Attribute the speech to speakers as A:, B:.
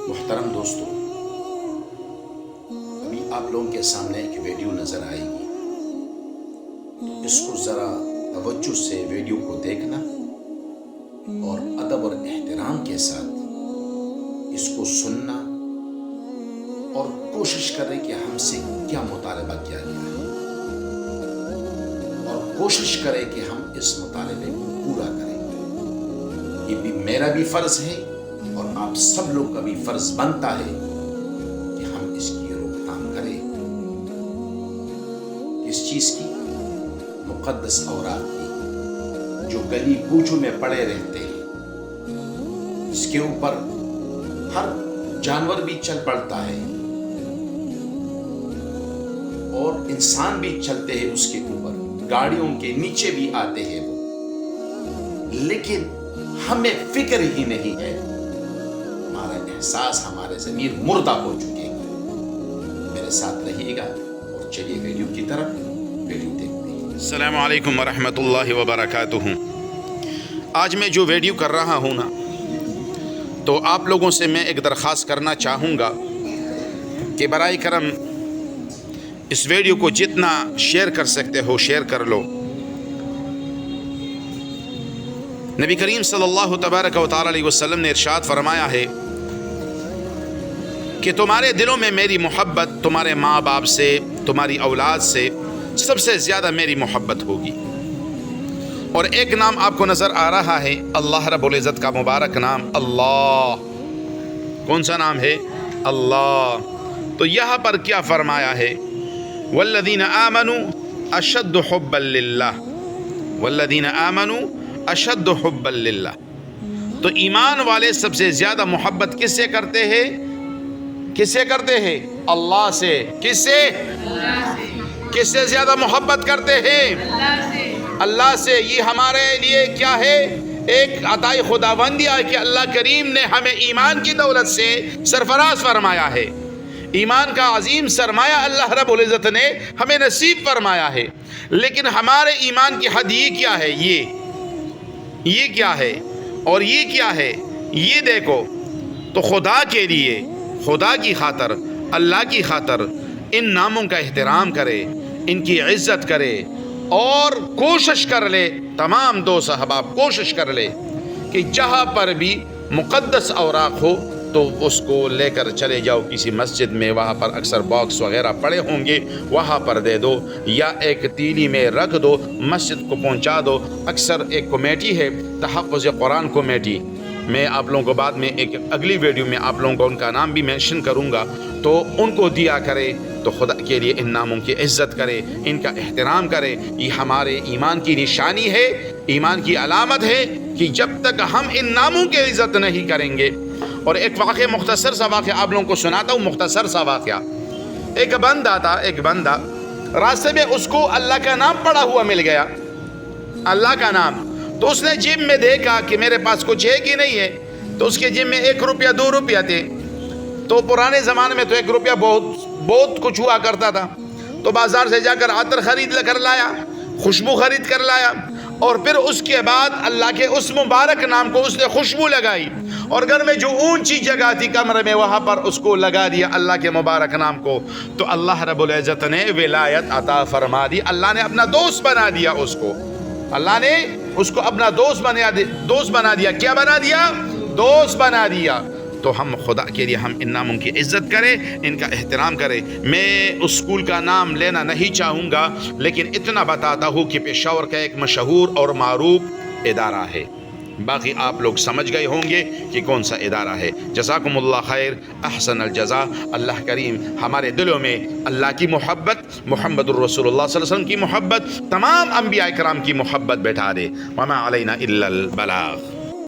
A: محترم دوستو، ابھی آپ لوگوں کے سامنے ایک ویڈیو نظر آئے گی، تو اس کو ذرا توجہ سے ویڈیو کو دیکھنا اور ادب اور احترام کے ساتھ اس کو سننا اور کوشش کریں کہ ہم سے کیا مطالبہ کیا گیا ہے اور کوشش کریں کہ ہم اس مطالبے کو پورا کریں۔ یہ بھی میرا بھی فرض ہے اور آپ سب لوگ کا بھی فرض بنتا ہے کہ ہم اس کی روک تھام کریں۔ اس چیز کی مقدس اوراق کی جو گلی کوچوں میں پڑے رہتے ہیں، اس کے اوپر ہر جانور بھی چل پڑتا ہے اور انسان بھی چلتے ہیں اس کے اوپر، گاڑیوں کے نیچے بھی آتے ہیں وہ، لیکن ہمیں فکر ہی نہیں ہے، ہمارا احساس، ہمارے ضمیر مردہ ہو چکے ہیں۔ میرے ساتھ رہیے گا اور چلیے ویڈیو کی طرف، ویڈیو دیکھتے ہیں۔
B: السلام علیکم ورحمۃ اللہ وبرکاتہ۔ آج میں جو ویڈیو کر رہا ہوں نا، تو آپ لوگوں سے میں ایک درخواست کرنا چاہوں گا کہ برائے کرم اس ویڈیو کو جتنا شیئر کر سکتے ہو شیئر کر لو۔ نبی کریم صلی اللہ تبارک و تعالی علیہ وسلم نے ارشاد فرمایا ہے کہ تمہارے دلوں میں میری محبت تمہارے ماں باپ سے، تمہاری اولاد سے سب سے زیادہ میری محبت ہوگی۔ اور ایک نام آپ کو نظر آ رہا ہے، اللہ رب العزت کا مبارک نام، اللہ۔ کون سا نام ہے؟ اللہ۔ تو یہاں پر کیا فرمایا ہے؟ والذین آمنوا اشد حبا للہ، والذین آمنوا اشد حبا للہ۔ تو ایمان والے سب سے زیادہ محبت کس سے کرتے ہیں؟ کس سے کرتے ہیں؟ اللہ سے۔ کس سے؟ کس سے زیادہ محبت کرتے ہیں؟ اللہ سے۔ یہ ہمارے لیے کیا ہے؟ ایک عطائے خداوندی ہے کہ اللہ کریم نے ہمیں ایمان کی دولت سے سرفراز فرمایا ہے۔ ایمان کا عظیم سرمایہ اللہ رب العزت نے ہمیں نصیب فرمایا ہے، لیکن ہمارے ایمان کی حد یہ کیا ہے؟ یہ کیا ہے اور یہ کیا ہے؟ یہ دیکھو۔ تو خدا کے لیے، خدا کی خاطر، اللہ کی خاطر ان ناموں کا احترام کرے، ان کی عزت کرے اور کوشش کر لے، تمام دوست احباب کوشش کر لے کہ جہاں پر بھی مقدس اوراق ہو تو اس کو لے کر چلے جاؤ کسی مسجد میں، وہاں پر اکثر باکس وغیرہ پڑے ہوں گے، وہاں پر دے دو یا ایک تیلی میں رکھ دو، مسجد کو پہنچا دو۔ اکثر ایک کمیٹی ہے تحفظ قرآن کمیٹی، میں آپ لوگوں کو بعد میں ایک اگلی ویڈیو میں آپ لوگوں کو ان کا نام بھی مینشن کروں گا، تو ان کو دیا کرے۔ تو خدا کے لیے ان ناموں کی عزت کرے، ان کا احترام کرے۔ یہ ہمارے ایمان کی نشانی ہے، ایمان کی علامت ہے کہ جب تک ہم ان ناموں کی عزت نہیں کریں گے۔ اور ایک واقعہ، مختصر سا واقعہ آپ لوگوں کو سناتا ہوں، مختصر سا واقعہ۔ ایک بندہ تھا، ایک بندہ راستے میں اس کو اللہ کا نام پڑا ہوا مل گیا، اللہ کا نام۔ تو اس نے جیب میں دیکھا کہ میرے پاس کچھ ہے کہ نہیں ہے، تو اس کے جیب میں 1 روپیہ 2 روپیہ تھے۔ تو پرانے زمانے میں تو 1 روپیہ بہت کچھ ہوا کرتا تھا۔ تو بازار سے جا کر عطر خرید کر لایا، خوشبو خرید کر لایا، اور پھر اس کے بعد اللہ کے اس مبارک نام کو اس نے خوشبو لگائی، اور گھر میں جو اونچی جگہ تھی کمرے میں وہاں پر اس کو لگا دیا اللہ کے مبارک نام کو۔ تو اللہ رب العزت نے ولایت عطا فرما دی، اللہ نے اپنا دوست بنا دیا اس کو، اللہ نے اس کو اپنا دوست بنا دیا۔ کیا بنا دیا؟ دوست بنا دیا۔ تو ہم خدا کے لیے ہم ان ناموں کی عزت کریں، ان کا احترام کریں۔ میں اس اسکول کا نام لینا نہیں چاہوں گا، لیکن اتنا بتاتا ہوں کہ پشاور کا ایک مشہور اور معروف ادارہ ہے، باقی آپ لوگ سمجھ گئے ہوں گے کہ کون سا ادارہ ہے۔ جزاکم اللہ خیر، احسن الجزا۔ اللہ کریم ہمارے دلوں میں اللہ کی محبت، محمد الرسول اللہ صلی اللہ علیہ وسلم کی محبت، تمام انبیاء کرام کی محبت بیٹھا دے۔ وما علینا الا البلاغ۔